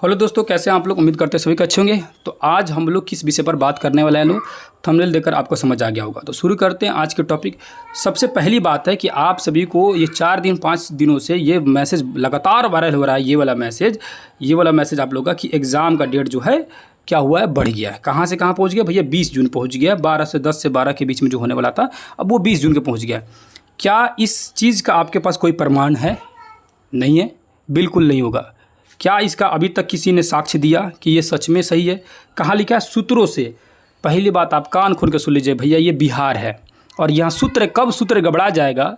Hello दोस्तों, कैसे हैं आप लोग। उम्मीद करते हैं सभी के अच्छे होंगे। तो आज हम लोग किस विषय पर बात करने वाले हैं लोग, थंबनेल देखकर आपको समझ आ गया होगा। तो शुरू करते हैं आज के टॉपिक। सबसे पहली बात है कि आप सभी को ये 4-5 दिनों से ये मैसेज लगातार वायरल हो रहा है। ये वाला मैसेज आप लोगों का कि एग्ज़ाम का डेट जो है क्या हुआ है, बढ़ गया है। कहाँ से कहाँ पहुँच गया भैया, 20 जून पहुँच गया। 10 से 12 के बीच में जो होने वाला था, अब वो 20 जून के पहुँच गया। क्या इस चीज़ का आपके पास कोई प्रमाण है? नहीं है, बिल्कुल नहीं होगा। क्या इसका अभी तक किसी ने साक्ष्य दिया कि ये सच में सही है? कहाँ लिखा है? सूत्रों से। पहली बात आप कान खोल के सुन लीजिए भैया, ये बिहार है और यहाँ सूत्र कब सूत्र गड़बड़ा जाएगा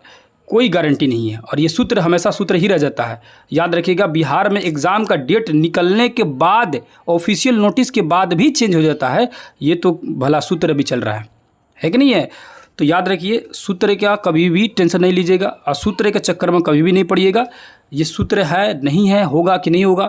कोई गारंटी नहीं है। और ये सूत्र हमेशा सूत्र ही रह जाता है। याद रखिएगा, बिहार में एग्ज़ाम का डेट निकलने के बाद, ऑफिशियल नोटिस के बाद भी चेंज हो जाता है। ये तो भला सूत्र भी चल रहा है कि नहीं है? तो याद रखिए, सूत्र का कभी भी टेंशन नहीं लीजिएगा और सूत्र के चक्कर में कभी भी नहीं पड़िएगा। ये सूत्र है नहीं है, होगा कि नहीं होगा।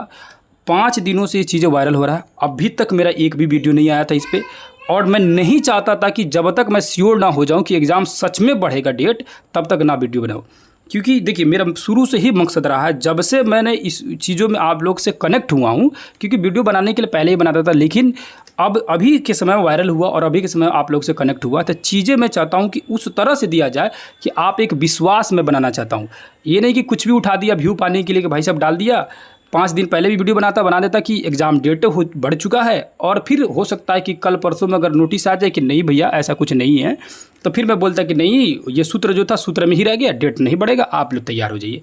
5 दिनों से ये चीज़ें वायरल हो रहा है। अभी तक मेरा एक भी वीडियो नहीं आया था इस पर, और मैं नहीं चाहता था कि जब तक मैं श्योर ना हो जाऊं कि एग्ज़ाम सच में बढ़ेगा डेट, तब तक ना वीडियो बनाऊं। क्योंकि देखिए, मेरा शुरू से ही मकसद रहा है, जब से मैंने इस चीज़ों में आप लोग से कनेक्ट हुआ हूँ, क्योंकि वीडियो बनाने के लिए पहले ही बनाता था, लेकिन अब अभी के समय वायरल हुआ और अभी के समय आप लोग से कनेक्ट हुआ, तो चीज़ें मैं चाहता हूँ कि उस तरह से दिया जाए कि आप एक विश्वास में बनाना चाहता हूँ। ये नहीं कि कुछ भी उठा दिया व्यू पाने के लिए कि भाई साहब डाल दिया। 5 दिन पहले भी वीडियो बना देता कि एग्ज़ाम डेट बढ़ चुका है, और फिर हो सकता है कि कल परसों में अगर नोटिस आ जाए कि नहीं भैया ऐसा कुछ नहीं है, तो फिर मैं बोलता कि नहीं, ये सूत्र जो था सूत्र में ही रह गया, डेट नहीं बढ़ेगा, आप लोग तैयार हो जाइए,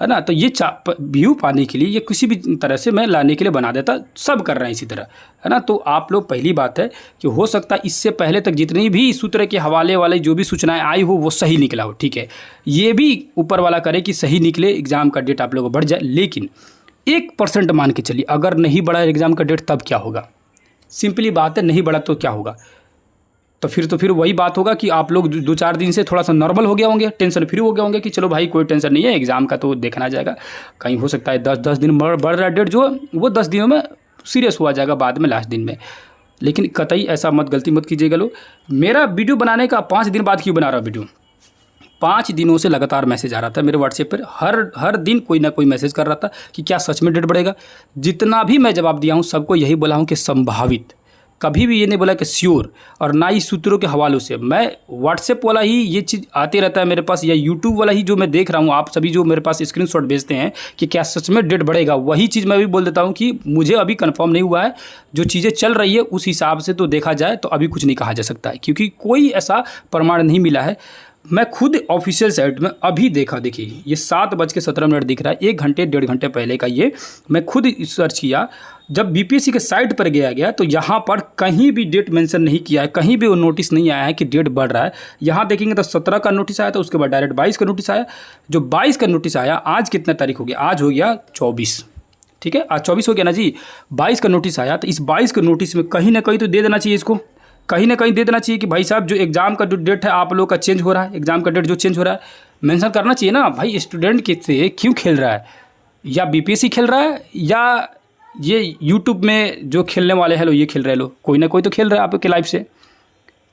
है ना। तो ये व्यू पाने के लिए, ये किसी भी तरह से मैं लाने के लिए बना देता। सब कर रहे हैं इसी तरह, है ना। तो आप लोग, पहली बात है कि हो सकता है इससे पहले तक जितनी भी सूत्र के हवाले वाले जो भी सूचनाएं आई हो वो सही निकला हो, ठीक है। ये भी ऊपर वाला करे कि सही निकले, एग्ज़ाम का डेट आप लोगों को बढ़ जाए। लेकिन 1% मान के चलिए, अगर नहीं बढ़ा एग्ज़ाम का डेट तब क्या होगा? सिंपली बात है, नहीं बढ़ा तो क्या होगा? तो फिर वही बात होगा कि आप लोग 2-4 दिन से थोड़ा सा नॉर्मल हो गया होंगे, टेंशन फ्री हो गया होंगे कि चलो भाई कोई टेंशन नहीं है, एग्ज़ाम का तो देखना जाएगा। कहीं हो सकता है 10 दिन बढ़ रहा है डेट, जो वो 10 दिनों में सीरियस हुआ जाएगा बाद में, लास्ट दिन में। लेकिन कतई ऐसा गलती मत कीजिएगा लोग। मेरा वीडियो बनाने का 5 दिन बाद क्यों बना रहा वीडियो? 5 दिनों से लगातार मैसेज आ रहा था मेरे व्हाट्सएप पर। हर दिन कोई ना कोई मैसेज कर रहा था कि क्या सच में डेट बढ़ेगा। जितना भी मैं जवाब दिया हूँ, सबको यही बोला हूँ कि संभावित, कभी भी ये नहीं बोला कि श्योर। और ना ही सूत्रों के हवालों से। मैं व्हाट्सएप वाला ही ये चीज़ आते रहता है मेरे पास, या यूट्यूब वाला ही जो मैं देख रहा हूँ, आप सभी जो मेरे पास स्क्रीनशॉट भेजते हैं कि क्या सच में डेट बढ़ेगा, वही चीज़ मैं भी बोल देता हूँ कि मुझे अभी कंफर्म नहीं हुआ है। जो चीज़ें चल रही है उस हिसाब से तो देखा जाए तो अभी कुछ नहीं कहा जा सकता है, क्योंकि कोई ऐसा प्रमाण नहीं मिला है। मैं खुद ऑफिशियल साइट में अभी देखा, देखिए ये 7:17 दिख रहा है, 1 घंटे 1.5 घंटे पहले का ये मैं खुद सर्च किया। जब बीपीएससी के साइट पर गया तो यहाँ पर कहीं भी डेट मेंशन नहीं किया है, कहीं भी वो नोटिस नहीं आया है कि डेट बढ़ रहा है। यहाँ देखेंगे तो 17 का नोटिस आया था, उसके बाद डायरेक्ट 22 का नोटिस आया। जो 22 का नोटिस आया, आज कितना तारीख हो गया? आज हो गया 24, ठीक है, आज 24 हो गया ना जी। 22 का नोटिस आया, तो इस 22 के नोटिस में कहीं ना कहीं तो दे देना चाहिए, इसको कहीं ना कहीं दे देना चाहिए कि भाई साहब जो एग्ज़ाम का जो डेट है आप लोग का चेंज हो रहा है, एग्ज़ाम का डेट जो चेंज हो रहा है मेंशन करना चाहिए ना। भाई स्टूडेंट के से क्यों खेल रहा है? या बीपीएससी खेल रहा है, या ये यूट्यूब में जो खेलने वाले हैं लोग ये खेल रहे लोग, कोई ना कोई तो खेल रहा है आपके लाइफ से।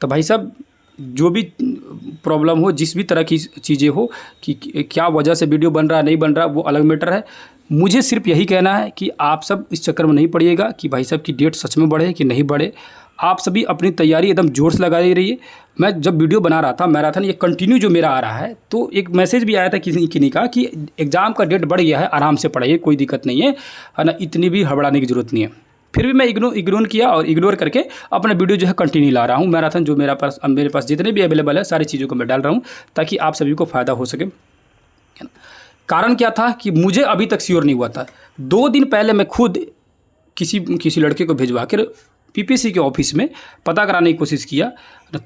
तो भाई साहब, जो भी प्रॉब्लम हो, जिस भी तरह की चीज़ें हो, कि क्या वजह से वीडियो बन रहा है नहीं बन रहा, वो अलग मैटर है। मुझे सिर्फ यही कहना है कि आप सब इस चक्कर में नहीं पड़िएगा कि भाई साहब की डेट सच में बढ़े कि नहीं बढ़े। आप सभी अपनी तैयारी एकदम जोर से लगाई रहिए। मैं जब वीडियो बना रहा था मैराथन, ये कंटिन्यू जो मेरा आ रहा है, तो एक मैसेज भी आया था किसी का कि एग्ज़ाम का डेट बढ़ गया है, आराम से पढ़ाइए, कोई दिक्कत नहीं है ना, इतनी भी हड़बड़ाने की ज़रूरत नहीं है। फिर भी मैं इग्नोर किया, और इग्नोर करके अपना वीडियो जो है कंटिन्यू ला रहा हूँ। मैराथन जो मेरे पास जितने भी अवेलेबल है, सारी चीज़ों को मैं डाल रहा हूँ ताकि आप सभी को फ़ायदा हो सके। कारण क्या था कि मुझे अभी तक श्योर नहीं हुआ था। 2 दिन पहले मैं खुद किसी लड़के को भिजवा कर पीपीएससी के ऑफिस में पता कराने की कोशिश किया।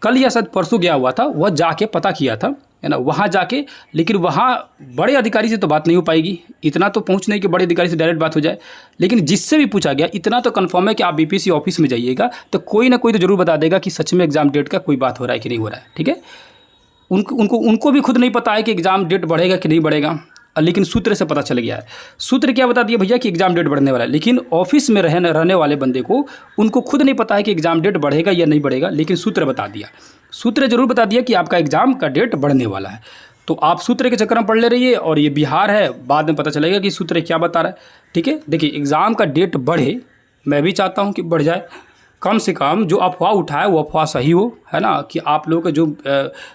कल या शायद परसों गया हुआ था, वह जाके पता किया था, है ना, वहाँ जाके। लेकिन वहाँ बड़े अधिकारी से तो बात नहीं हो पाएगी, इतना तो पहुँच नहीं कि बड़े अधिकारी से डायरेक्ट बात हो जाए। लेकिन जिससे भी पूछा गया, इतना तो कंफर्म है कि आप बीपीएससी ऑफिस में जाइएगा तो कोई ना कोई तो ज़रूर बता देगा कि सच में एग्ज़ाम डेट का कोई बात हो रहा है कि नहीं हो रहा है, ठीक है। उनको भी खुद नहीं पता है कि एग्ज़ाम डेट बढ़ेगा कि नहीं बढ़ेगा, लेकिन सूत्र से पता चल गया है। सूत्र क्या बता दिया भैया कि एग्ज़ाम डेट बढ़ने वाला है, लेकिन ऑफिस में रहने वाले बंदे को, उनको खुद नहीं पता है कि एग्ज़ाम डेट बढ़ेगा या नहीं बढ़ेगा, लेकिन सूत्र बता दिया। सूत्र जरूर बता दिया कि आपका एग्ज़ाम का डेट बढ़ने वाला है। तो आप सूत्र के चक्कर में पढ़ ले रहिए, और ये बिहार है, बाद में पता चलेगा कि सूत्र क्या बता रहा है। ठीक है, देखिए एग्ज़ाम का डेट बढ़े, मैं भी चाहता हूँ कि बढ़ जाए, कम से कम जो अफवाह उठाए वो अफवाह सही हो, है ना, कि आप लोगों का जो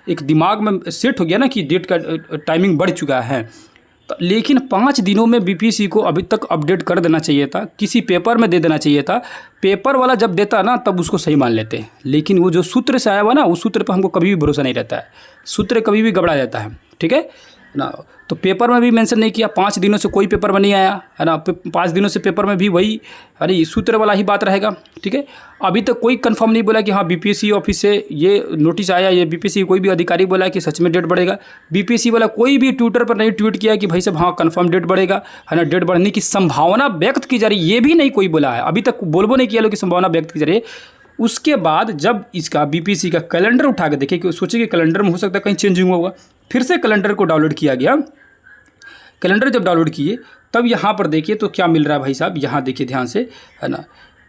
एक दिमाग में सेट हो गया ना कि डेट का टाइमिंग बढ़ चुका है। तो लेकिन 5 दिनों में बीपीएससी को अभी तक अपडेट कर देना चाहिए था, किसी पेपर में दे देना चाहिए था। पेपर वाला जब देता ना तब उसको सही मान लेते, लेकिन वो जो सूत्र से आया हुआ ना, उस सूत्र पर हमको कभी भी भरोसा नहीं रहता है, सूत्र कभी भी गड़बड़ा जाता है। ठीक है ना, तो पेपर में भी मेंशन नहीं किया, 5 दिनों से कोई पेपर में नहीं आया, है ना, 5 दिनों से पेपर में भी वही अरे सूत्र वाला ही बात रहेगा। ठीक है, अभी तक कोई कंफर्म नहीं बोला कि हाँ बीपीएससी ऑफिस से ये नोटिस आया, ये बीपीएससी कोई भी अधिकारी बोला कि सच में डेट बढ़ेगा। बीपीएससी वाला कोई भी ट्विटर पर नहीं ट्वीट किया कि भाई साहब हाँ कंफर्म डेट बढ़ेगा, है ना, डेट बढ़ने की संभावना व्यक्त की जा रही है, ये भी नहीं कोई बोला है, अभी तक बोलबो नहीं किया लोग कि संभावना व्यक्त की जा रही है। उसके बाद जब इसका बीपीएससी का कैलेंडर उठा के देखे कि सोचे कि कैलेंडर में हो सकता है कहीं चेंजिंग होगा, फिर से कैलेंडर को डाउनलोड किया गया। कैलेंडर जब डाउनलोड किए तब यहाँ पर देखिए तो क्या मिल रहा है भाई साहब, यहाँ देखिए ध्यान से, है ना,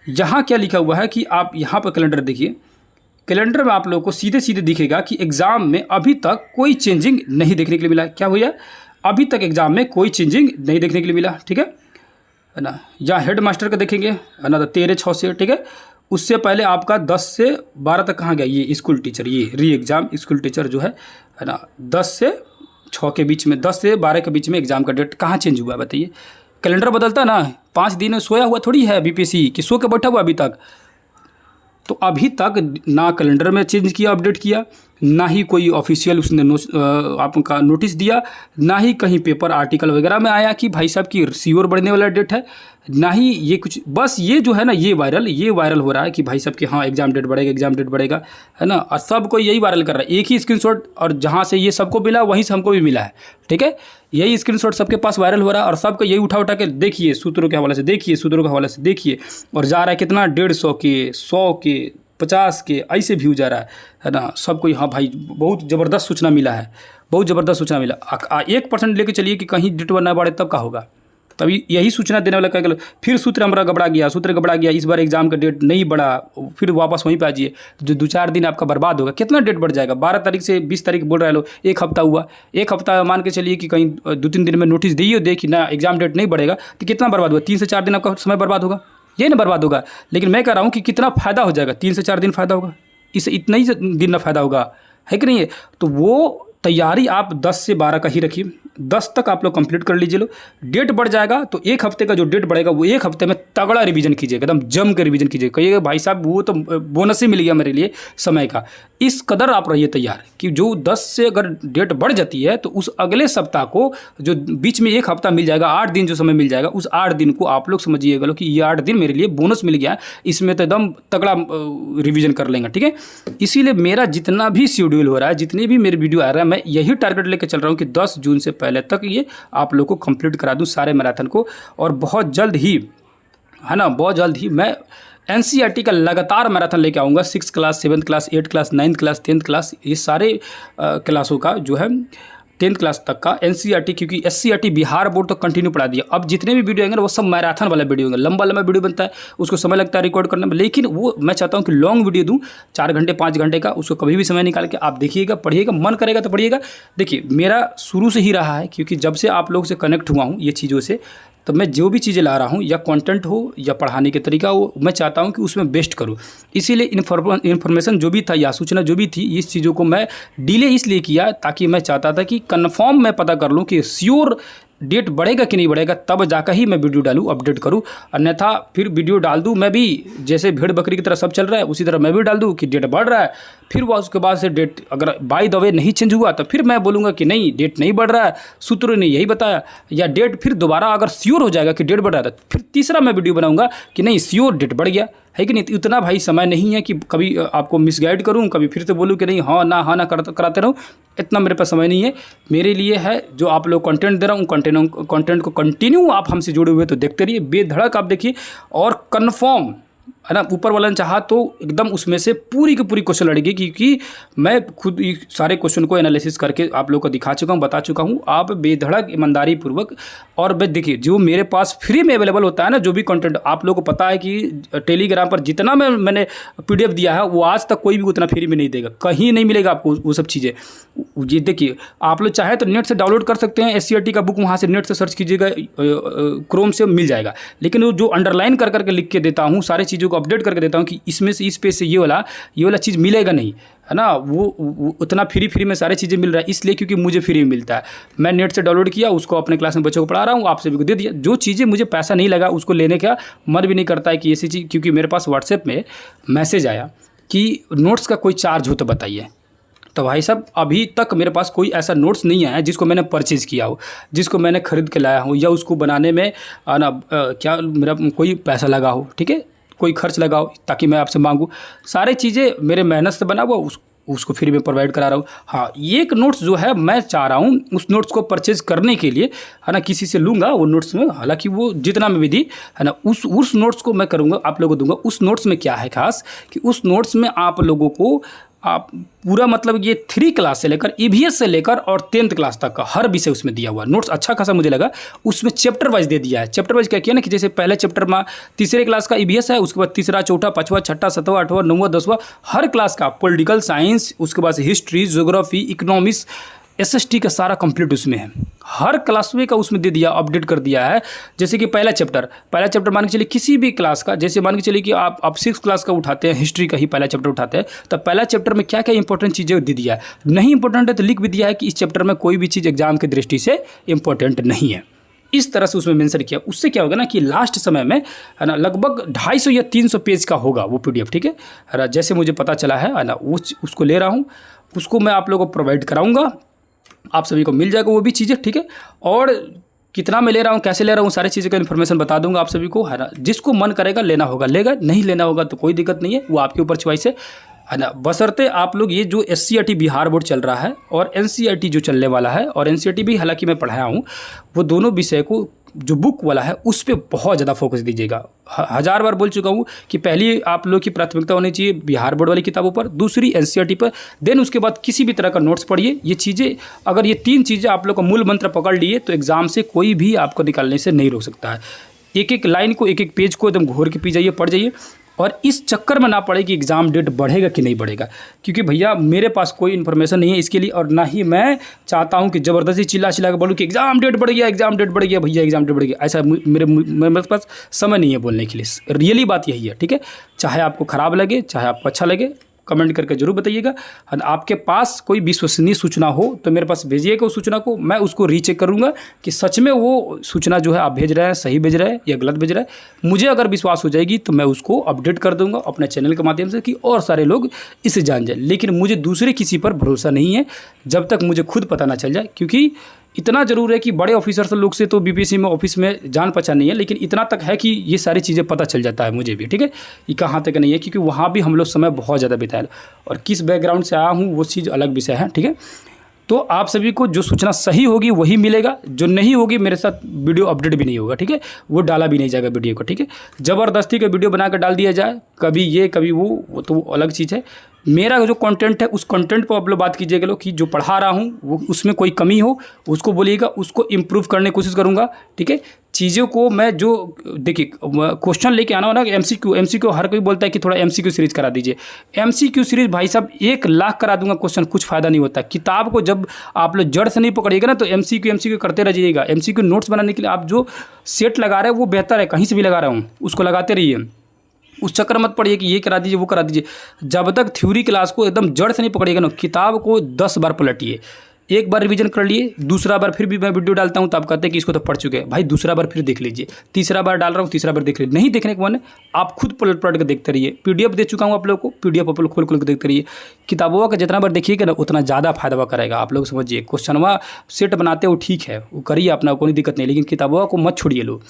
यहाँ क्या लिखा हुआ है कि आप यहाँ पर कैलेंडर देखिए, कैलेंडर में आप लोगों को सीधे सीधे दिखेगा कि एग्ज़ाम में अभी तक कोई चेंजिंग नहीं देखने के लिए मिला है। क्या भैया, अभी तक एग्ज़ाम में कोई चेंजिंग नहीं देखने के लिए मिला। ठीक है ना, यहाँ हेड मास्टर का देखेंगे, है ना, तो 13/6 से, ठीक है, उससे पहले आपका 10 से 12 तक कहाँ गया, ये स्कूल टीचर, ये री एग्ज़ाम स्कूल टीचर जो है ना, 10 से 6 के बीच में, 10 से 12 के बीच में एग्ज़ाम का डेट कहाँ चेंज हुआ है बताइए। कैलेंडर बदलता ना, 5 दिन में सोया हुआ थोड़ी है बीपीएससी कि सो के बैठा हुआ अभी तक। तो अभी तक ना कैलेंडर में चेंज किया, अपडेट किया, ना ही कोई ऑफिशियल उसने आपका नोटिस दिया, ना ही कहीं पेपर आर्टिकल वगैरह में आया कि भाई साहब की सीओर बढ़ने वाला डेट है, ना ही ये कुछ, बस ये जो है ना ये वायरल हो रहा है कि भाई साहब कि हाँ एग्ज़ाम डेट बढ़ेगा, एग्ज़ाम डेट बढ़ेगा, है ना, और सबको यही वायरल कर रहा है, एक ही स्क्रीनशॉट, और जहाँ से ये सबको मिला वहीं से हमको भी मिला है। ठीक है, यही स्क्रीनशॉट सबके पास वायरल हो रहा है, और सबको यही उठा के देखिए, सूत्रों के हवाले से देखिए, सूत्रों के हवाले से देखिए, और जा रहा है कितना 150 के, 100 के, 50 के, ऐसे व्यू जा रहा है ना, सबको हाँ भाई बहुत ज़बरदस्त सूचना मिला है, बहुत ज़बरदस्त सूचना मिला। 1% लेके चलिए कि कहीं डेट ना बढ़े तब का होगा, तभी यही सूचना देने वाला क्या, फिर सूत्र हमारा गड़बड़ा गया, इस बार एग्जाम का डेट नहीं बढ़ा, फिर वापस वहीं पे आ जाइए, जो 2-4 दिन आपका बर्बाद होगा। कितना डेट बढ़ जाएगा, 12 तारीख से 20 तारीख बोल रहे हैं लोग, 1 हफ्ता हुआ, 1 हफ्ता मान के चलिए कि कहीं 2-3 दिन में नोटिस दिए कि ना एग्जाम डेट नहीं बढ़ेगा, तो कितना बर्बाद हुआ, 3 से 4 दिन आपका समय बर्बाद होगा, ये ना बर्बाद होगा। लेकिन मैं कह रहा हूँ कि कितना फ़ायदा हो जाएगा, 3 से 4 दिन फ़ायदा होगा, इससे इतना ही दिन ना फ़ायदा होगा, है कि नहीं है। तो वो तैयारी आप 10 से 12 का ही रखिए, 10 तक आप लोग कंप्लीट कर लीजिए। लो डेट बढ़ जाएगा तो 1 हफ्ते का जो डेट बढ़ेगा वो 1 हफ्ते में तगड़ा रिवीजन कीजिएगा, एकदम जम के रिवीजन कीजिएगा। कहिएगा भाई साहब वो तो बोनस ही मिल गया मेरे लिए समय का, इस कदर आप रहिए तैयार कि जो 10 से अगर डेट बढ़ जाती है तो उस अगले सप्ताह को जो बीच में 1 हफ्ता मिल जाएगा, 8 दिन जो समय मिल जाएगा, उस 8 दिन को आप लोग समझिएगा लो कि ये 8 दिन मेरे लिए बोनस मिल गया, इसमें तो एकदम तगड़ा रिवीजन कर लेंगे। ठीक है, इसीलिए मेरा जितना भी शेड्यूल हो रहा है, जितनी भी मेरे वीडियो आ रहा है, मैं यही टारगेट लेकर चल रहा हूँ कि 10 जून से पहले तक ये आप लोग को कंप्लीट करा दूं सारे मैराथन को। और बहुत जल्द ही, है ना, बहुत जल्द ही मैं एनसीईआरटी का लगातार मैराथन लेके आऊँगा, 6th class, 7th class, 8th class, 9th class, 10th class, ये सारे क्लासों का जो है 10th क्लास तक का एनसीईआरटी, क्योंकि एससीईआरटी बिहार बोर्ड तो कंटिन्यू पढ़ा दिया। अब जितने भी वीडियो आएंगे ना वो सब मैराथन वाला वीडियो होंगे, लंबा वीडियो बनता है, उसको समय लगता है रिकॉर्ड करने में, लेकिन वो मैं चाहता हूँ कि लॉन्ग वीडियो दूँ, 4 घंटे 5 घंटे का, उसको कभी भी समय निकाल के आप देखिएगा, पढ़िएगा, मन करेगा तो पढ़िएगा। देखिए मेरा शुरू से ही रहा है, क्योंकि जब से आप लोग से कनेक्ट हुआ हूँ ये चीज़ों से, तो मैं जो भी चीज़ें ला रहा हूँ, या कंटेंट हो या पढ़ाने के तरीका हो, मैं चाहता हूँ कि उसमें बेस्ट करूँ। इसीलिए इन्फॉर्मेशन जो भी था या सूचना जो भी थी, इस चीज़ों को मैं डिले इसलिए किया ताकि मैं चाहता था कि कन्फर्म मैं पता कर लूँ कि श्योर डेट बढ़ेगा कि नहीं बढ़ेगा, तब जाकर ही मैं वीडियो डालूँ, अपडेट करूँ। अन्यथा फिर वीडियो डाल दूँ मैं भी, जैसे भेड़ बकरी की तरह सब चल रहा है उसी तरह मैं भी डाल दूँ कि डेट बढ़ रहा है, फिर वह उसके बाद से डेट अगर बाय द वे नहीं चेंज हुआ तो फिर मैं बोलूँगा कि नहीं डेट नहीं बढ़ रहा है, सूत्रों ने यही बताया, या डेट फिर दोबारा अगर श्योर हो जाएगा कि डेट बढ़ रहा है तो फिर तीसरा मैं वीडियो बनाऊँगा कि नहीं श्योर डेट बढ़ गया, है कि नहीं। तो इतना भाई समय नहीं है कि कभी आपको मिसगाइड करूं, कभी फिर से बोलूं कि नहीं हाँ ना कराते रहूं, इतना मेरे पास समय नहीं है। मेरे लिए है जो आप लोग कंटेंट दे रहा हूं, कंटेंट को कंटिन्यू आप हमसे जुड़े हुए तो देखते रहिए, बेधड़क आप देखिए, और कन्फर्म है ना, ऊपर वाला ने चाहा तो एकदम उसमें से पूरी की पूरी क्वेश्चन लड़ेगी, क्योंकि मैं खुद ये सारे क्वेश्चन को एनालिसिस करके आप लोग को दिखा चुका हूँ, बता चुका हूँ। आप बेधड़क ईमानदारी पूर्वक, और देखिए जो मेरे पास फ्री में अवेलेबल होता है ना, जो भी कंटेंट आप लोगों को पता है कि टेलीग्राम पर जितना मैंने PDF दिया है वो आज तक कोई भी उतना फ्री में नहीं देगा, कहीं नहीं मिलेगा आपको वो सब चीज़ें। ये देखिए आप लोग चाहे तो नेट से डाउनलोड कर सकते हैं SCERT का बुक, वहाँ से नेट से सर्च कीजिएगा, क्रोम से मिल जाएगा। लेकिन वो जो अंडरलाइन कर करके लिख के देता हूँ, सारी चीज़ों को अपडेट करके देता हूँ कि इसमें से इस पेज से ये वाला चीज़ मिलेगा नहीं, है ना, वो उतना फ्री में सारी चीज़ें मिल रहा है, इसलिए क्योंकि मुझे फ्री में मिलता है। मैं नेट से डाउनलोड किया, उसको अपने क्लास में बच्चों को पढ़ा रहा हूँ, आप सभी को दे दिया। जो चीज़ें मुझे पैसा नहीं लगा उसको लेने का मन भी नहीं करता है कि ऐसी चीज़, क्योंकि मेरे पास व्हाट्सएप में मैसेज आया कि नोट्स का कोई चार्ज हो तो बताइए। तो भाई साहब अभी तक मेरे पास कोई ऐसा नोट्स नहीं आया है जिसको मैंने परचेज़ किया हो, जिसको मैंने ख़रीद के लाया हूँ, या उसको बनाने में क्या मेरा कोई पैसा लगा हो, ठीक है, कोई खर्च लगा हो ताकि मैं आपसे मांगूँ। सारी चीज़ें मेरे मेहनत से बना हुआ, उसको फ्री में प्रोवाइड करा रहा हूँ। हाँ, एक नोट्स जो है मैं चाह रहा हूँ उस नोट्स को परचेज़ करने के लिए, है ना, किसी से लूँगा वो नोट्स में, हालांकि वो जितना में विधि है ना, उस नोट्स को मैं करूँगा, आप लोगों को दूंगा। उस नोट्स में क्या है खास कि उस नोट्स में आप लोगों को आप पूरा मतलब ये 3 क्लास से लेकर EVS से लेकर और 10th क्लास तक का हर विषय उसमें दिया हुआ नोट्स अच्छा खासा मुझे लगा। उसमें चैप्टर वाइज दे दिया है। चैप्टर वाइज क्या किया ना कि जैसे पहले चैप्टर में तीसरे क्लास का EVS है, उसके बाद तीसरा, चौथा, पाँचवा, छठा, सातवां, आठवां, नौवां, 10वां हर क्लास का पॉलिटिकल साइंस, उसके बाद हिस्ट्री, ज्योग्राफी, इकोनॉमिक्स, SST का सारा कंप्लीट उसमें है। हर क्लास में का उसमें दे दिया, अपडेट कर दिया है। जैसे कि पहला चैप्टर मान के चलिए किसी भी क्लास का, जैसे मान के चलिए कि आप 6 क्लास का उठाते हैं, हिस्ट्री का ही पहला चैप्टर उठाते हैं, तो पहला चैप्टर में क्या क्या इंपॉर्टेंट चीज़ें दे दिया है। नहीं इंपॉर्टेंट है तो लिख भी दिया है कि इस चैप्टर में कोई भी चीज़ एग्जाम की दृष्टि से इंपॉर्टेंट नहीं है। इस तरह से उसमें मेंशन किया। उससे क्या होगा ना कि लास्ट समय में, है ना, लगभग 250 या 300 पेज का होगा वो PDF, ठीक है ना, जैसे मुझे पता चला है ना, उसको ले रहा हूँ, उसको मैं आप लोगों को प्रोवाइड कराऊंगा, आप सभी को मिल जाएगा वो भी चीज़ें, ठीक है। और कितना मैं ले रहा हूँ, कैसे ले रहा हूँ, सारी चीज़ें का इन्फॉर्मेशन बता दूंगा आप सभी को, है ना। जिसको मन करेगा लेना होगा लेगा, नहीं लेना होगा तो कोई दिक्कत नहीं है, वो आपके ऊपर चॉइस है ना। बशर्ते आप लोग ये जो SCERT बिहार बोर्ड चल रहा है और NCERT जो चलने वाला है, और NCERT भी हालांकि मैं पढ़ाया हूँ, वो दोनों विषय को जो बुक वाला है उस पर बहुत ज़्यादा फोकस दीजिएगा। 1000 बार बोल चुका हूँ कि पहली आप लोग की प्राथमिकता होनी चाहिए बिहार बोर्ड वाली किताबों पर, दूसरी NCERT पर, देन उसके बाद किसी भी तरह का नोट्स पढ़िए। ये चीज़ें, अगर ये 3 चीज़ें आप लोग का मूल मंत्र पकड़ लिए तो एग्ज़ाम से कोई भी आपको निकालने से नहीं रोक सकता है। एक एक लाइन को, एक एक पेज को एकदम घोर के पी जाइए, पढ़ जाइए, और इस चक्कर में ना पड़े कि एग्ज़ाम डेट बढ़ेगा कि नहीं बढ़ेगा, क्योंकि भैया मेरे पास कोई इन्फॉर्मेशन नहीं है इसके लिए, और ना ही मैं चाहता हूं कि ज़बरदस्ती चिल्ला के बोलूँ कि एग्ज़ाम डेट बढ़ गया, एग्ज़ाम डेट बढ़ गया, भैया एग्ज़ाम डेट बढ़ गया। ऐसा मेरे पास समय नहीं है बोलने के लिए। रियली बात यही है, ठीक है। चाहे आपको ख़राब लगे, चाहे आपको अच्छा लगे, कमेंट करके जरूर बताइएगा। आपके पास कोई विश्वसनीय सूचना हो तो मेरे पास भेजिएगा उस सूचना को, मैं उसको रीचेक करूंगा कि सच में वो सूचना जो है आप भेज रहे हैं सही भेज रहे हैं या गलत भेज रहे हैं। मुझे अगर विश्वास हो जाएगी तो मैं उसको अपडेट कर दूंगा अपने चैनल के माध्यम से कि और सारे लोग इसे जान जाए। लेकिन मुझे दूसरे किसी पर भरोसा नहीं है जब तक मुझे खुद पता ना चल जाए, क्योंकि इतना ज़रूर है कि बड़े ऑफिसर्स लोग से तो BPSC में ऑफिस में जान पहचान नहीं है, लेकिन इतना तक है कि ये सारी चीज़ें पता चल जाता है मुझे भी, ठीक है। ये कहाँ तक नहीं है, क्योंकि वहाँ भी हम लोग समय बहुत ज़्यादा बिताए, और किस बैकग्राउंड से आया हूँ वो चीज़ अलग विषय है, ठीक है। तो आप सभी को जो सूचना सही होगी वही मिलेगा, जो नहीं होगी मेरे साथ वीडियो अपडेट भी नहीं होगा, ठीक है, वो डाला भी नहीं जाएगा वीडियो को, ठीक है। ज़बरदस्ती का वीडियो बना कर डाल दिया जाए, कभी ये कभी वो तो अलग चीज़ है। मेरा जो कंटेंट है उस कंटेंट पर आप लोग बात कीजिएगा, लोग कि जो पढ़ा रहा हूँ वो उसमें कोई कमी हो उसको बोलिएगा, उसको इम्प्रूव करने की कोशिश करूँगा, ठीक है। चीज़ों को मैं जो देखिए क्वेश्चन लेके आना हो ना, MCQ हर कोई बोलता है कि थोड़ा MCQ सीरीज़ करा दीजिए। MCQ सीरीज़ भाई साहब 1 लाख करा दूंगा क्वेश्चन, कुछ फ़ायदा नहीं होता। किताब को जब आप लोग जड़ से नहीं पकड़िएगा ना तो MCQ करते रह जाइएगा। MCQ नोट्स बनाने के लिए आप जो सेट लगा रहे हैं वो बेहतर है, कहीं से भी लगा रहा हूँ उसको लगाते रहिए। उस चक्कर मत पड़िए कि ये करा दीजिए वो करा दीजिए। जब तक थ्योरी क्लास को एकदम जड़ से नहीं पकड़िएगा ना, किताब को 10 बार पलटिए। एक बार रिवीजन कर लिए, दूसरा बार फिर भी मैं वीडियो डालता हूँ तो आप कहते हैं कि इसको तो पढ़ चुके हैं, भाई दूसरा बार फिर देख लीजिए। तीसरा बार डाल रहा हूँ, तीसरा बार देख लीजिए। नहीं देखने के मन आप खुद पलट कर देखते रहिए। PDF दे चुका हूँ आप लोग को, PDF आप लोग खोल खोल कर देखते रहिए। किताबों का जितना बार देखिएगा ना उतना ज़्यादा फायदा करेगा। आप लोग समझिए, क्वेश्चनवा सेट बनाते हो ठीक है, वो करिए अपना, कोई दिक्कत नहीं, लेकिन किताबों को मत छोड़िए लोग।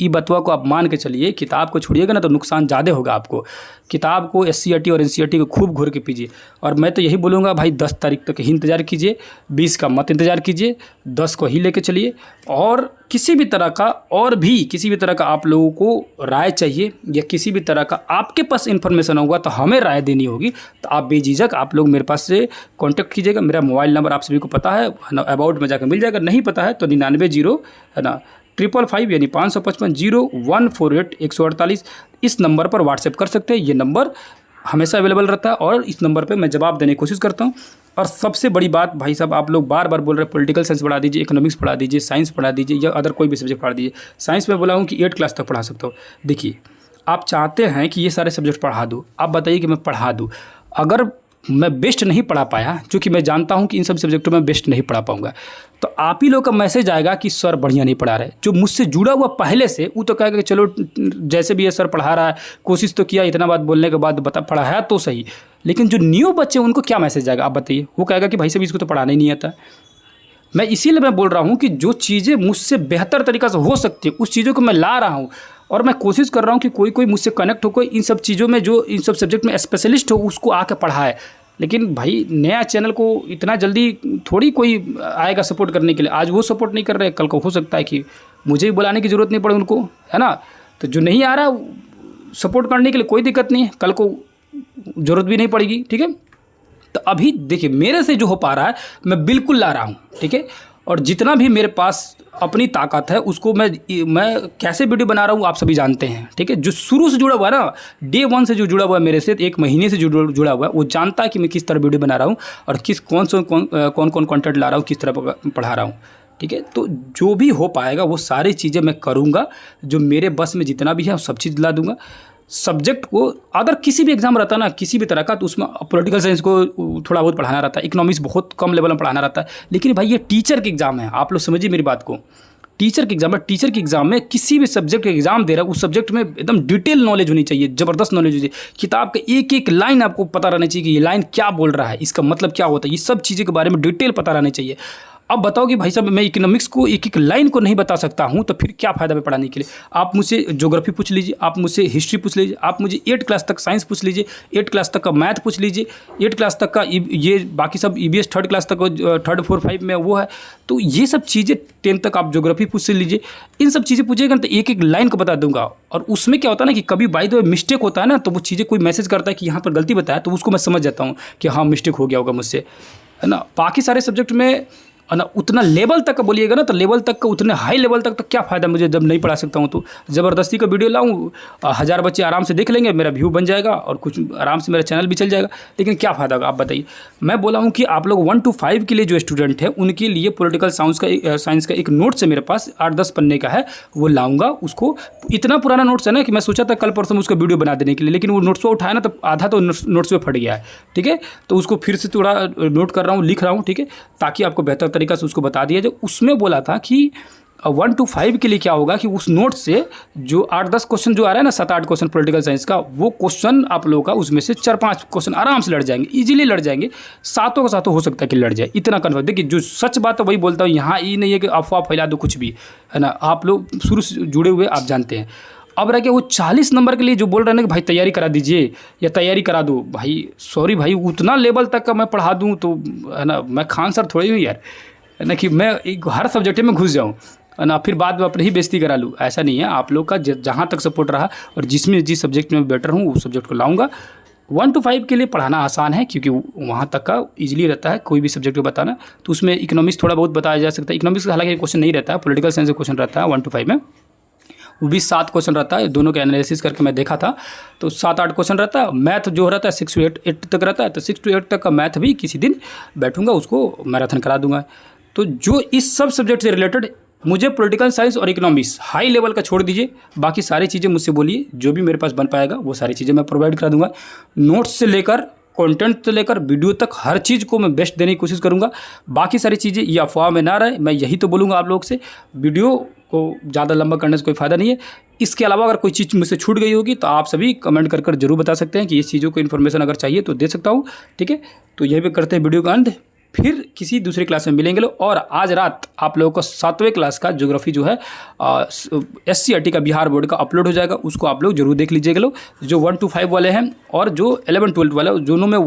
ई बतवा को आप मान के चलिए, किताब को छोड़िएगा ना तो नुकसान ज़्यादा होगा आपको। किताब को SCERT और NCERT को खूब घोर के पीजिए। और मैं तो यही बोलूँगा भाई 10 तारीख तक ही इंतज़ार कीजिए, 20 का मत इंतज़ार कीजिए, 10 को ही लेके चलिए। और किसी भी तरह का आप लोगों को राय चाहिए या किसी भी तरह का आपके पास इन्फॉर्मेशन होगा तो हमें राय देनी होगी, तो आप बेझिझक आप लोग मेरे पास से कॉन्टैक्ट कीजिएगा। मेरा मोबाइल नंबर आप सभी को पता है ना, अबाउट में जाकर मिल जाएगा। नहीं पता है तो 99 है ना 555 यानी 555 0148 148 इस नंबर पर व्हाट्सएप कर सकते हैं। ये नंबर हमेशा अवेलेबल रहता है और इस नंबर पे मैं जवाब देने की कोशिश करता हूँ। और सबसे बड़ी बात भाई साहब, आप लोग बार बार बोल रहे हैं पॉलिटिकल साइंस पढ़ा दीजिए, इकोनॉमिक्स पढ़ा दीजिए, साइंस पढ़ा दीजिए या अदर कोई भी सब्जेक्ट पढ़ा दीजिए। साइंस में बोला हूँ कि 8 क्लास तक पढ़ा सकता हूँ। देखिए, आप चाहते हैं कि ये सारे सब्जेक्ट पढ़ा दूँ, आप बताइए कि मैं पढ़ा दूँ। अगर मैं बेस्ट नहीं पढ़ा पाया, क्योंकि मैं जानता हूं कि इन सब सब्जेक्टों में बेस्ट नहीं पढ़ा पाऊंगा, तो आप ही लोग का मैसेज आएगा कि सर बढ़िया नहीं पढ़ा रहे। जो मुझसे जुड़ा हुआ पहले से, वो तो कहेगा कि चलो जैसे भी ये सर पढ़ा रहा है, कोशिश तो किया, इतना बात बोलने के बाद पढ़ाया तो सही। लेकिन जो न्यू बच्चे उनको क्या मैसेज आएगा आप बताइए? वो कहेगा कि भाई साहब इसको तो पढ़ाना ही नहीं आता। मैं इसीलिए मैं बोल रहा हूँ कि जो चीज़ें मुझसे बेहतर तरीक़ा से हो सकती है उस चीज़ों को मैं ला रहा हूँ। और मैं कोशिश कर रहा हूँ कि कोई मुझसे कनेक्ट हो, कोई इन सब चीज़ों में जो इन सब सब्जेक्ट में स्पेशलिस्ट हो उसको आके पढ़ाए। लेकिन भाई नया चैनल को इतना जल्दी थोड़ी कोई आएगा सपोर्ट करने के लिए। आज वो सपोर्ट नहीं कर रहे, कल को हो सकता है कि मुझे भी बुलाने की ज़रूरत नहीं पड़े उनको, है ना। तो जो नहीं आ रहा सपोर्ट करने के लिए कोई दिक्कत नहीं है, कल को ज़रूरत भी नहीं पड़ेगी, ठीक है। तो अभी देखिए, मेरे से जो हो पा रहा है मैं बिल्कुल ला रहा हूँ, ठीक है। और जितना भी मेरे पास अपनी ताकत है उसको मैं कैसे वीडियो बना रहा हूँ आप सभी जानते हैं, ठीक है। जो शुरू से जुड़ा हुआ है ना, डे 1 से जो जुड़ा हुआ है मेरे से, 1 महीने से जो जुड़ा हुआ है, वो जानता है कि मैं किस तरह वीडियो बना रहा हूँ और कौन कंटेंट ला रहा हूँ, किस तरह पढ़ा रहा हूँ, ठीक है। तो जो भी हो पाएगा वो सारी चीज़ें मैं करूँगा, जो मेरे बस में जितना भी है वो सब चीज़ ला दूँगा। सब्जेक्ट को अगर किसी भी एग्जाम रहता है ना किसी भी तरह का, तो उसमें पॉलिटिकल साइंस को थोड़ा बहुत पढ़ाना रहता है, इकोनॉमिक्स बहुत कम लेवल में पढ़ाना रहता है। लेकिन भाई ये टीचर के एग्ज़ाम है, आप लोग समझिए मेरी बात को। टीचर के एग्जाम है, टीचर के एग्जाम में किसी भी सब्जेक्ट का एग्जाम दे रहा है, उस सब्जेक्ट में एकदम डिटेल नॉलेज होनी चाहिए, ज़बरदस्त नॉलेज होनी चाहिए। किताब का एक एक लाइन आपको पता रहना चाहिए कि ये लाइन क्या बोल रहा है, इसका मतलब क्या होता है, ये सब चीज़ें के बारे में डिटेल पता रहना चाहिए। अब बताओ कि भाई साहब मैं इकोनॉमिक्स को एक एक लाइन को नहीं बता सकता हूं, तो फिर क्या फ़ायदा है पढ़ाने के लिए। आप मुझसे ज्योग्राफी पूछ लीजिए, आप मुझसे हिस्ट्री पूछ लीजिए, आप मुझे 8 क्लास तक साइंस पूछ लीजिए, 8 क्लास तक का मैथ पूछ लीजिए, 8 क्लास तक का ये बाकी सब EVS 3rd क्लास तक 3rd 4 5 में वो है। तो ये सब चीज़ें 10 तक आप ज्योग्राफी पूछ लीजिए, इन सब चीज़ें पूछिएगा तो एक एक लाइन को बता दूंगा। और उसमें क्या होता है ना कि कभी बाय द वे मिस्टेक होता है ना, तो वो चीज़ें कोई मैसेज करता है कि यहाँ पर गलती बताया, तो उसको मैं समझ जाता हूँ कि हाँ मिस्टेक हो गया होगा मुझसे, है ना। बाकी सारे सब्जेक्ट में ना उतना लेवल तक का बोलिएगा ना, तो लेवल तक का उतने हाई लेवल तक तो क्या फ़ायदा मुझे जब नहीं पढ़ा सकता हूँ। तो ज़बरदस्ती का वीडियो लाऊँ, 1000 बच्चे आराम से देख लेंगे, मेरा व्यू बन जाएगा और कुछ आराम से मेरा चैनल भी चल जाएगा, लेकिन क्या फ़ायदा होगा आप बताइए। मैं बोला हूँ कि आप लोग 1 to 5 के लिए जो स्टूडेंट है उनके लिए पॉलिटिकल साइंस का एक नोट्स है मेरे पास, 8-10 पन्ने का है, वो लाऊँगा। उसको इतना पुराना नोट्स है ना कि मैं सोचा था कल परसों में उसका वीडियो बना देने के लिए, लेकिन वो नोट्स को उठाया ना तो आधा तो नोट्स में फट गया है, ठीक है। तो उसको फिर से थोड़ा नोट कर रहा हूँ, लिख रहा हूँ, ठीक है, ताकि आपको बेहतर तरीक़ा से उसको बता दिया। जो उसमें बोला था कि 1 to 5 के लिए क्या होगा कि उस नोट से जो 8-10 क्वेश्चन जो आ रहा है ना, 7-8 क्वेश्चन पॉलिटिकल साइंस का, वो क्वेश्चन आप लोगों का उसमें से 4-5 क्वेश्चन आराम से लड़ जाएंगे, इजीली लड़ जाएंगे। सातों का सातों हो सकता है कि लड़ जाए, इतना कन्फर्म। देखिए जो सच बात है वही बोलता हूँ, यहाँ ये नहीं है कि अफवाह फैला दो कुछ भी, है ना। आप लोग शुरू से जुड़े हुए आप जानते हैं। अब रह गया वो 40 नंबर के लिए जो बोल रहे हैं ना कि भाई तैयारी करा दीजिए या तैयारी करा दो, भाई सॉरी भाई, उतना लेवल तक का मैं पढ़ा दूँ तो, है ना, मैं खान सर थोड़ी हूँ यार, है ना, कि मैं हर सब्जेक्ट में घुस जाऊँ ना, फिर बाद में अपनी ही बेइज्जती करा लूँ। ऐसा नहीं है। आप लोग का जहाँ तक सपोर्ट रहा और जिस सब्जेक्ट में बेटर हूँ उस सब्जेक्ट को लाऊंगा। 1 to 5 के लिए पढ़ाना आसान है, क्योंकि वहाँ तक का इजीली रहता है कोई भी सब्जेक्ट को बताना। तो उसमें इकोनॉमिक्स थोड़ा बहुत बताया जा सकता है। इकोनॉमिक्स का हालांकि क्वेश्चन नहीं रहता है, पॉलिटिकल साइंस का क्वेश्चन रहता है 1 to 5 में, वो भी 7 क्वेश्चन रहता है। दोनों के एनालिसिस करके मैं देखा था तो 7-8 क्वेश्चन रहता है। मैथ जो रहता है 6 to 8 तक रहता है, तो 6 to 8 तक का मैथ भी किसी दिन बैठूंगा, उसको मैराथन करा दूंगा। तो जो इस सब सब्जेक्ट से रिलेटेड, मुझे पॉलिटिकल साइंस और इकोनॉमिक्स हाई लेवल का छोड़ दीजिए, बाकी सारी चीज़ें मुझसे बोलिए, जो भी मेरे पास बन पाएगा वो सारी चीज़ें मैं प्रोवाइड करा दूंगा। नोट्स से लेकर कंटेंट से लेकर वीडियो तक हर चीज़ को मैं बेस्ट देने की कोशिश करूंगा। बाकी सारी चीज़ें ये अफवाह में ना रहे, मैं यही तो बोलूँगा आप लोग से। वीडियो को ज़्यादा लंबा करने से कोई फ़ायदा नहीं है। इसके अलावा अगर कोई चीज़ मुझसे छूट गई होगी तो आप सभी कमेंट कर जरूर बता सकते हैं कि इस चीज़ों को इन्फॉर्मेशन अगर चाहिए तो दे सकता हूँ, ठीक है। तो यही भी करते हैं वीडियो का अंत। फिर किसी दूसरी क्लास में मिलेंगे लोग। और आज रात आप लोगों को 7वें क्लास का ज्योग्राफी जो है SCERT का बिहार बोर्ड का अपलोड हो जाएगा, उसको आप लोग जरूर देख लीजिएगा लोग, जो 1 to 5 वाले हैं और जो 11-12 वाले दोनों में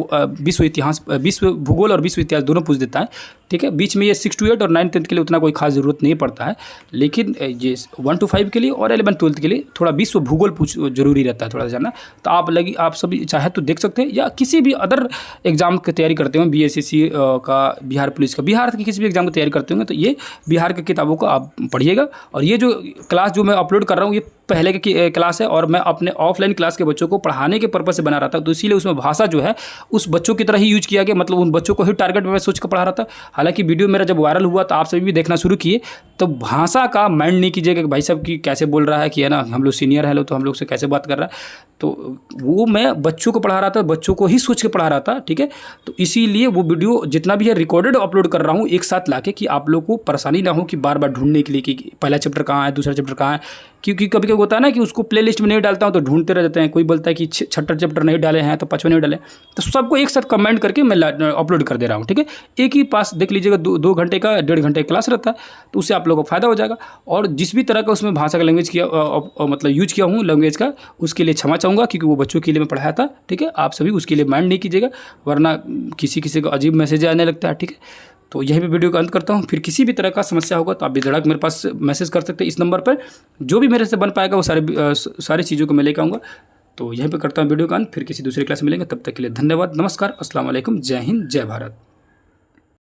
विश्व इतिहास, विश्व भूगोल और विश्व इतिहास दोनों पूछ देता है, ठीक है। बीच में ये 6 to 8 और 9-10 के लिए उतना कोई खास ज़रूरत नहीं पड़ता है, लेकिन ये 1 to 5 के लिए और 11-12 के लिए थोड़ा विश्व भूगोल पूछ जरूरी रहता है थोड़ा जानना। तो आप सभी चाहे तो देख सकते हैं, या किसी भी अदर एग्जाम की तैयारी करते हो, BSSC का, बिहार पुलिस का, बिहार की किसी भी एग्जाम की तैयारी करते होंगे तो ये बिहार की किताबों को आप पढ़िएगा। और ये जो क्लास जो मैं अपलोड कर रहा हूँ ये पहले की क्लास है, और मैं अपने ऑफलाइन क्लास के बच्चों को पढ़ाने के पर्पज़ से बना रहा था, तो इसीलिए उसमें भाषा जो है उस बच्चों की तरह ही यूज किया गया, मतलब उन बच्चों को ही टारगेट में मैं सोच कर पढ़ा रहा था। हालांकि वीडियो मेरा जब वायरल हुआ तो आप सभी भी देखना शुरू किए, तो भाषा का माइंड नहीं कीजिएगा कि भाई साहब की कैसे बोल रहा है, कि है ना हम लोग सीनियर है लो तो हम लोग से कैसे बात कर रहा है। तो वो मैं बच्चों को पढ़ा रहा था, बच्चों को ही सोच के पढ़ा रहा था, ठीक है। तो इसीलिए वो वीडियो जितना भी है रिकॉर्डेड अपलोड कर रहा हूँ एक साथ लाके, कि आप लोग को परेशानी ना हो कि बार बार ढूंढने के लिए कि पहला चैप्टर कहाँ है, दूसरा चैप्टर कहाँ है, क्योंकि कभी कभी होता है ना कि उसको प्लेलिस्ट में नहीं डालता हूँ तो ढूंढते रह जाते हैं। कोई बोलता है कि 6ठा चैप्टर नहीं डाले हैं तो 5वां नहीं डाले, तो सबको एक साथ कमेंट करके मैं अपलोड कर दे रहा हूँ, ठीक है। एक ही पास देख लीजिएगा, 2 घंटे का 1.5 घंटे क्लास रहता है, तो उससे आप लोगों को फ़ायदा हो जाएगा। और जिस भी तरह का उसमें भाषा का लैंग्वेज किया मतलब यूज किया हूँ लैंग्वेज का, उसके लिए क्षमा चाहूँगा, क्योंकि वो बच्चों के लिए मैं पढ़ाया था, ठीक है। आप सभी उसके लिए माइंड नहीं कीजिएगा, वरना किसी को अजीब मैसेज आने लगता है, ठीक है। तो यही भी वीडियो का अंत करता हूँ। फिर किसी भी तरह का समस्या होगा तो आप बेधड़क मेरे पास मैसेज कर सकते हैं इस नंबर पर, जो भी मेरे से बन पाएगा वो सारी चीज़ों को मैं लेकर आऊँगा। तो यहीं पे करता हूँ वीडियो का अंत, फिर किसी दूसरी क्लास में मिलेंगे, तब तक के लिए धन्यवाद, नमस्कार, अस्सलाम वालेकुम, जय हिंद, जय भारत।